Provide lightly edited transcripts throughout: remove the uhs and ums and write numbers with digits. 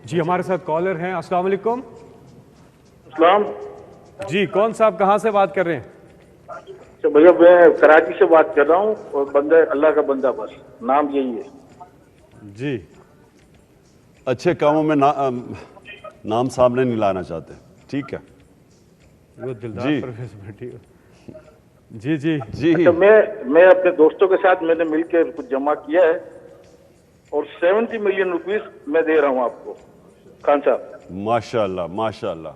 جی ہمارے ساتھ کالر ہیں. السلام علیکم. اسلام جی کون صاحب کہاں سے بات کر رہے ہیں؟ بھیا میں کراچی سے بات کر رہا ہوں اور بندہ اللہ کا بندہ بس نام یہی ہے. جی اچھے کاموں میں نام سامنے نہیں لانا چاہتے. ٹھیک ہے وہ دلدار جی پروفیسر بیٹھی ہو. جی جی جی اچھا میں اپنے دوستوں کے ساتھ میں نے مل کے کچھ جمع کیا ہے اور 70 ملین روپیز میں دے رہا ہوں آپ کو خان صاحب. ماشاء اللہ ماشاء اللہ.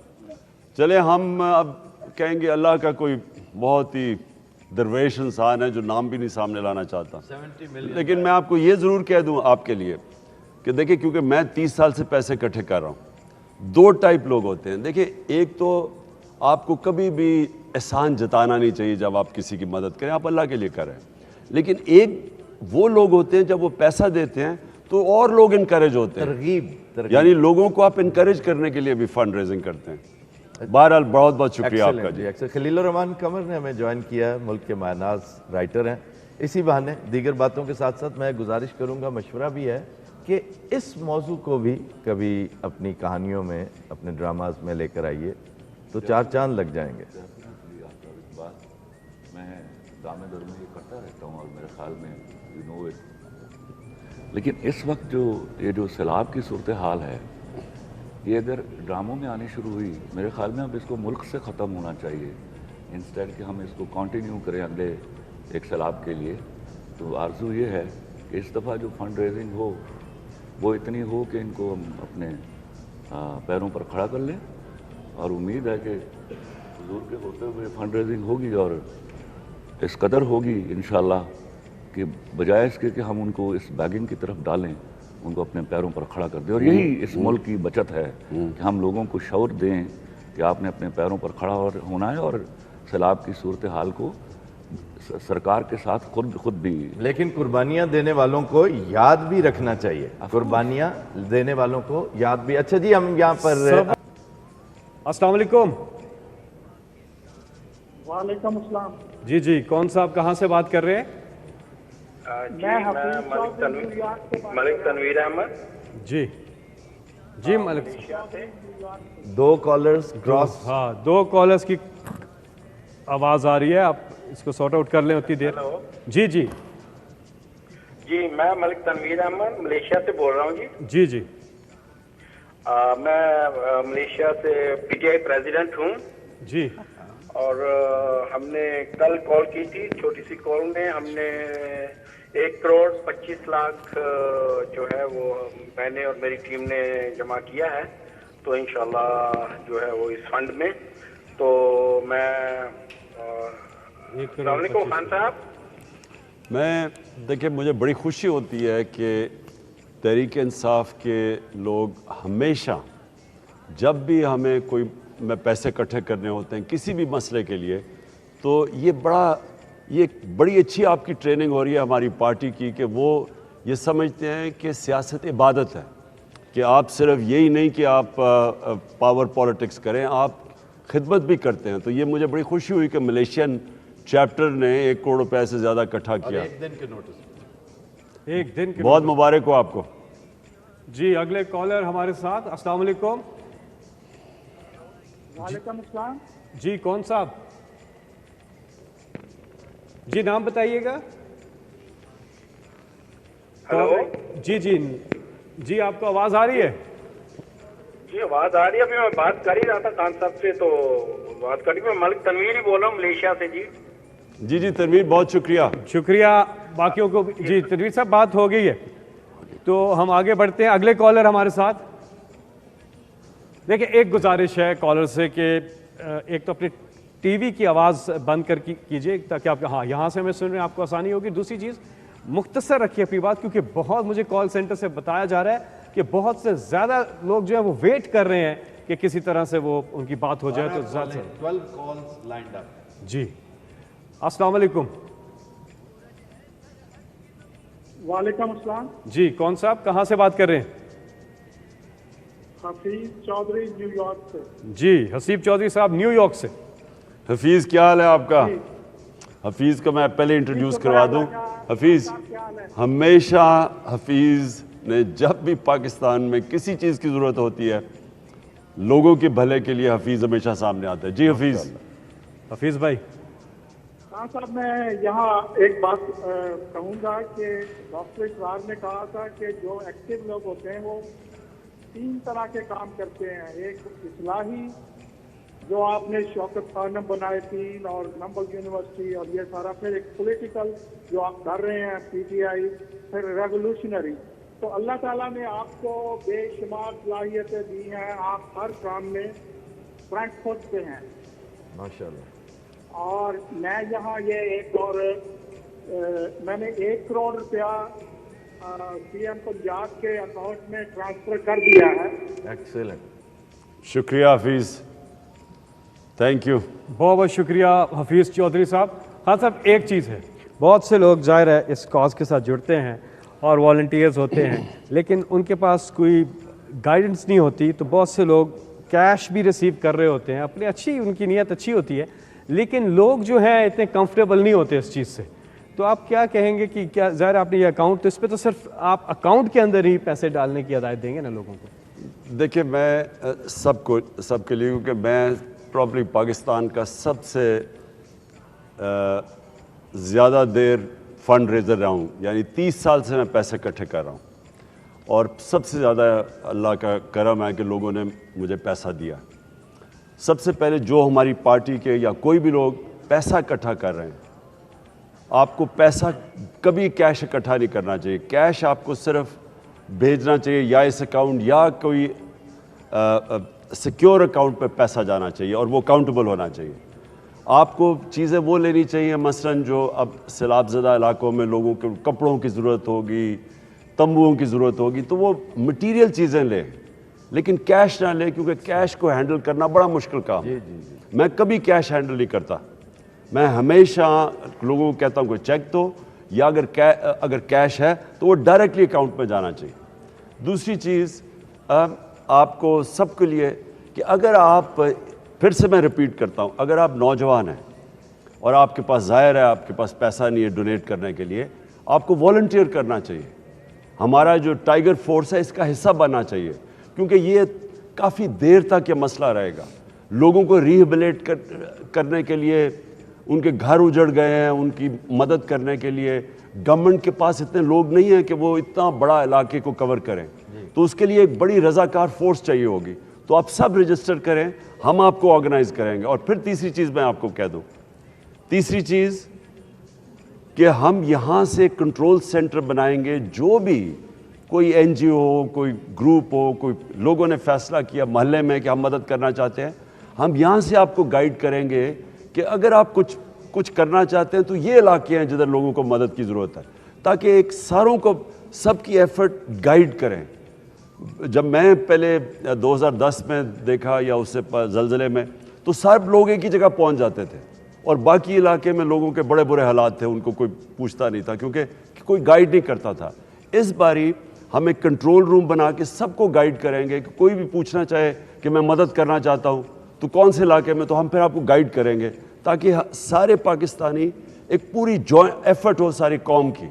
چلے ہم اب کہیں گے اللہ کا کوئی بہت ہی درویش انسان ہے جو نام بھی نہیں سامنے لانا چاہتا. لیکن میں آپ کو یہ ضرور کہہ دوں آپ کے لیے کہ دیکھیں کیونکہ میں 30 سال سے پیسے اکٹھے کر رہا ہوں. دو ٹائپ لوگ ہوتے ہیں. دیکھیں ایک تو آپ کو کبھی بھی احسان جتانا نہیں چاہیے جب آپ کسی کی مدد کریں, آپ اللہ کے لیے کریں. لیکن ایک وہ لوگ ہوتے ہیں جب وہ پیسہ دیتے ہیں تو اور لوگ انکریج ہوتے ہیں, ترغیب یعنی لوگوں کو آپ انکریج کرنے کے لیے بھی فنڈ ریزنگ کرتے ہیں. بہرحال بہت بہت شکریہ آپ کا. جی خلیل الرحمان قمر نے ہمیں جوائن کیا ہے, ملک کے مایناز رائٹر ہیں. اسی بہانے دیگر باتوں کے ساتھ ساتھ میں گزارش کروں گا, مشورہ بھی ہے کہ اس موضوع کو بھی کبھی اپنی کہانیوں میں اپنے ڈراماز میں لے کر آئیے تو چار چاند لگ جائیں گے. میں دامے دور میں یہ کرتا رہتا ہوں اور میرے خیال میں یو نو اٹ. لیکن اس وقت یہ جو سیلاب کی صورتحال ہے یہ اگر ڈراموں میں آنی شروع ہوئی, میرے خیال میں اب اس کو ملک سے ختم ہونا چاہیے انسٹیڈ کہ ہم اس کو کنٹینیو کریں اگلے ایک سیلاب کے لیے. تو آرزو یہ ہے کہ اس دفعہ جو فنڈ ریزنگ ہو وہ اتنی ہو کہ ان کو ہم اپنے پیروں پر کھڑا کر لیں, اور امید ہے کہ حضور کے ہوتے ہوئے فنڈ ریزنگ ہوگی اور اس قدر ہوگی انشاءاللہ کہ بجائے اس کے کہ ہم ان کو اس بیگنگ کی طرف ڈالیں, ان کو اپنے پیروں پر کھڑا کر دیں. اور یہی اس ملک کی بچت ہے کہ ہم لوگوں کو شعور دیں کہ آپ نے اپنے پیروں پر کھڑا ہونا ہے اور سیلاب کی صورتحال کو سرکار کے ساتھ خود بھی. لیکن قربانیاں دینے والوں کو یاد بھی رکھنا چاہیے, قربانیاں دینے والوں کو یاد بھی. اچھا جی ہم یہاں پر السلام علیکم. وعلیکم السلام. جی جی کون صاحب کہاں سے بات کر رہے ہیں؟ ملک تنویر احمد. جی جی ملک دو کالرز کراس. ہاں دو کالرز کی آواز آ رہی ہے, آپ اس کو سارٹ آؤٹ کر لیں اتنی دیر. جی جی جی میں ملک تنویر احمد ملیشیا سے بول رہا ہوں. جی جی میں ملیشیا سے پی ٹی آئی پریزیڈنٹ ہوں. جی اور ہم نے کل کال کی تھی, چھوٹی سی کال میں ہم نے 1,25,00,000 جو ہے وہ میں نے اور میری ٹیم نے جمع کیا ہے. تو انشاءاللہ جو ہے وہ اس فنڈ میں. تو میں السلام علیکم خان صاحب. میں دیکھیں مجھے بڑی خوشی ہوتی ہے کہ تحریک انصاف کے لوگ ہمیشہ جب بھی ہمیں کوئی میں پیسے اکٹھے کرنے ہوتے ہیں کسی بھی مسئلے کے لیے, تو یہ بڑی اچھی آپ کی ٹریننگ ہو رہی ہے ہماری پارٹی کی کہ وہ یہ سمجھتے ہیں کہ سیاست عبادت ہے, کہ آپ صرف یہی نہیں کہ آپ پاور پالیٹکس کریں, آپ خدمت بھی کرتے ہیں. تو یہ مجھے بڑی خوشی ہوئی کہ ملیشین چیپٹر نے 1 کروڑ روپے سے زیادہ اکٹھا کیا. ایک دن کے بہت مبارک ہو آپ کو. جی اگلے کالر ہمارے ساتھ. السلام علیکم. وعلیکم السلام. جی کون صاحب؟ جی نام بتائیے گا. جی جی جی آپ کو آواز آ رہی ہے؟ جی آواز آ رہی ہے. ابھی میں بات کر ہی رہا تھا خان صاحب سے, تو بات کری. میں ملک تنویر ہی بول رہا ہوں ملیشیا سے. جی جی تنویر بہت شکریہ. شکریہ باقیوں کو. جی تنویر صاحب بات ہو گئی ہے تو ہم آگے بڑھتے ہیں. اگلے کالر ہمارے ساتھ. دیکھیں ایک گزارش ہے کالر سے کہ ایک تو اپنی ٹی وی کی آواز بند کر کیجئے تاکہ آپ ہاں یہاں سے ہمیں سن رہے ہیں آپ کو آسانی ہوگی. دوسری چیز مختصر رکھیے اپنی بات, کیونکہ بہت مجھے کال سینٹر سے بتایا جا رہا ہے کہ بہت سے زیادہ لوگ جو ہیں وہ ویٹ کر رہے ہیں کہ کسی طرح سے وہ ان کی بات ہو جائے. تو زیادہ 12 calls lined up. جی السلام علیکم. وعلیکم السلام. جی کون صاحب کہاں سے بات کر رہے ہیں؟ حفیظ چودھری نیو یارک سے. جی حسیب چودھری صاحب نیو یارک سے. حفیظ کیا حال ہے آپ کا؟ حفیظ کو میں پہلے انٹروڈیوس کروا دوں. حفیظ ہمیشہ حفیظ نے جب بھی پاکستان میں کسی چیز کی ضرورت ہوتی ہے لوگوں کے بھلے کے لیے حفیظ ہمیشہ سامنے آتا ہے. جی حفیظ. حفیظ بھائی. ہاں صاحب میں یہاں ایک بات کہوں گا کہ ڈاکٹر اقرار نے کہا تھا کہ جو ایکٹیو لوگ ہوتے ہیں وہ 3 طرح کے کام کرتے ہیں. ایک اصلاحی جو آپ نے شوکت خانم بنائے 3 اور نمبل یونیورسٹی اور یہ سارا, پھر ایک پولیٹیکل جو آپ کر رہے ہیں پی ٹی آئی, پھر ریولوشنری. تو اللہ تعالیٰ نے آپ کو بے شمار صلاحیتیں دی ہیں, آپ ہر کام میں فرنٹ فٹ پہ ہیں ماشاءاللہ. اور میں یہاں یہ ایک اور میں نے 1 کروڑ روپیہ سی ایم پنجاب کے اکاؤنٹ میں ٹرانسفر کر دیا ہے. ایکسیلنٹ. شکریہ حفیظ, تھینک یو. بہت بہت شکریہ حفیظ چودھری صاحب. ہاں صاحب ایک چیز ہے, بہت سے لوگ ظاہر ہے اس کاز کے ساتھ جڑتے ہیں اور والنٹیئرز ہوتے ہیں, لیکن ان کے پاس کوئی گائیڈنس نہیں ہوتی, تو بہت سے لوگ کیش بھی ریسیو کر رہے ہوتے ہیں, اپنی اچھی ان کی نیت اچھی ہوتی ہے, لیکن لوگ جو ہیں اتنے کمفرٹیبل نہیں ہوتے اس چیز سے. تو آپ کیا کہیں گے کہ کیا ظاہر آپ نے یہ اکاؤنٹ, تو اس پہ تو صرف آپ اکاؤنٹ کے اندر ہی پیسے ڈالنے کی ہدایت دیں گے نا لوگوں کو؟ دیکھیں میں سب کے لیے, کیونکہ میں پرابلی پاکستان کا سب سے زیادہ دیر فنڈ ریزر رہا ہوں, یعنی 30 سال سے میں پیسے اکٹھے کر رہا ہوں, اور سب سے زیادہ اللہ کا کرم ہے کہ لوگوں نے مجھے پیسہ دیا. سب سے پہلے جو ہماری پارٹی کے یا کوئی بھی لوگ پیسہ اکٹھا کر رہے ہیں, آپ کو پیسہ کبھی کیش اکٹھا نہیں کرنا چاہیے. کیش آپ کو صرف بھیجنا چاہیے یا اس اکاؤنٹ یا کوئی سیکیور اکاؤنٹ پہ پیسہ جانا چاہیے, اور وہ اکاؤنٹیبل ہونا چاہیے. آپ کو چیزیں وہ لینی چاہیے, مثلاً جو اب سیلاب زدہ علاقوں میں لوگوں کے کپڑوں کی ضرورت ہوگی, تمبوؤں کی ضرورت ہوگی, تو وہ مٹیریل چیزیں لیں, لیکن کیش نہ لیں, کیونکہ کیش کو ہینڈل کرنا بڑا مشکل کام ہے. میں کبھی کیش ہینڈل نہیں کرتا. میں ہمیشہ لوگوں کو کہتا ہوں کہ چیک دو, یا اگر کیش ہے تو وہ ڈائریکٹلی اکاؤنٹ میں جانا چاہیے. دوسری چیز آپ کو سب کے لیے کہ اگر آپ, پھر سے میں ریپیٹ کرتا ہوں, اگر آپ نوجوان ہیں اور آپ کے پاس ظاہر ہے آپ کے پاس پیسہ نہیں ہے ڈونیٹ کرنے کے لیے, آپ کو والنٹیئر کرنا چاہیے. ہمارا جو ٹائیگر فورس ہے اس کا حصہ بننا چاہیے, کیونکہ یہ کافی دیر تک یہ مسئلہ رہے گا. لوگوں کو ریہیبلیٹ کرنے کے لیے, ان کے گھر اجڑ گئے ہیں, ان کی مدد کرنے کے لیے گورنمنٹ کے پاس اتنے لوگ نہیں ہیں کہ وہ اتنا بڑا علاقے کو کور کریں, تو اس کے لیے ایک بڑی رضاکار فورس چاہیے ہوگی. تو آپ سب رجسٹر کریں, ہم آپ کو آرگنائز کریں گے. اور پھر تیسری چیز میں آپ کو کہہ دوں, تیسری چیز کہ ہم یہاں سے کنٹرول سینٹر بنائیں گے. جو بھی کوئی این جی او ہو, کوئی گروپ ہو, کوئی لوگوں نے فیصلہ کیا محلے میں کہ ہم مدد کرنا چاہتے ہیں, ہم یہاں سے آپ کو گائیڈ کریں گے کہ اگر آپ کچھ کرنا چاہتے ہیں تو یہ علاقے ہیں جدھر لوگوں کو مدد کی ضرورت ہے, تاکہ ایک ساروں کو سب کی ایفرٹ گائیڈ کریں. جب میں پہلے 2010 میں دیکھا یا اس سے زلزلے میں, تو سب لوگ ایک ہی جگہ پہنچ جاتے تھے, اور باقی علاقے میں لوگوں کے بڑے برے حالات تھے, ان کو کوئی پوچھتا نہیں تھا کیونکہ کوئی گائیڈ نہیں کرتا تھا. اس باری ہم ایک کنٹرول روم بنا کے سب کو گائیڈ کریں گے کہ کوئی بھی پوچھنا چاہے کہ میں مدد کرنا چاہتا ہوں تو کون سے علاقے میں, تو ہم پھر آپ کو گائیڈ کریں گے, تاکہ سارے پاکستانی ایک پوری جوائنٹ ایفرٹ ہو ساری قوم کی.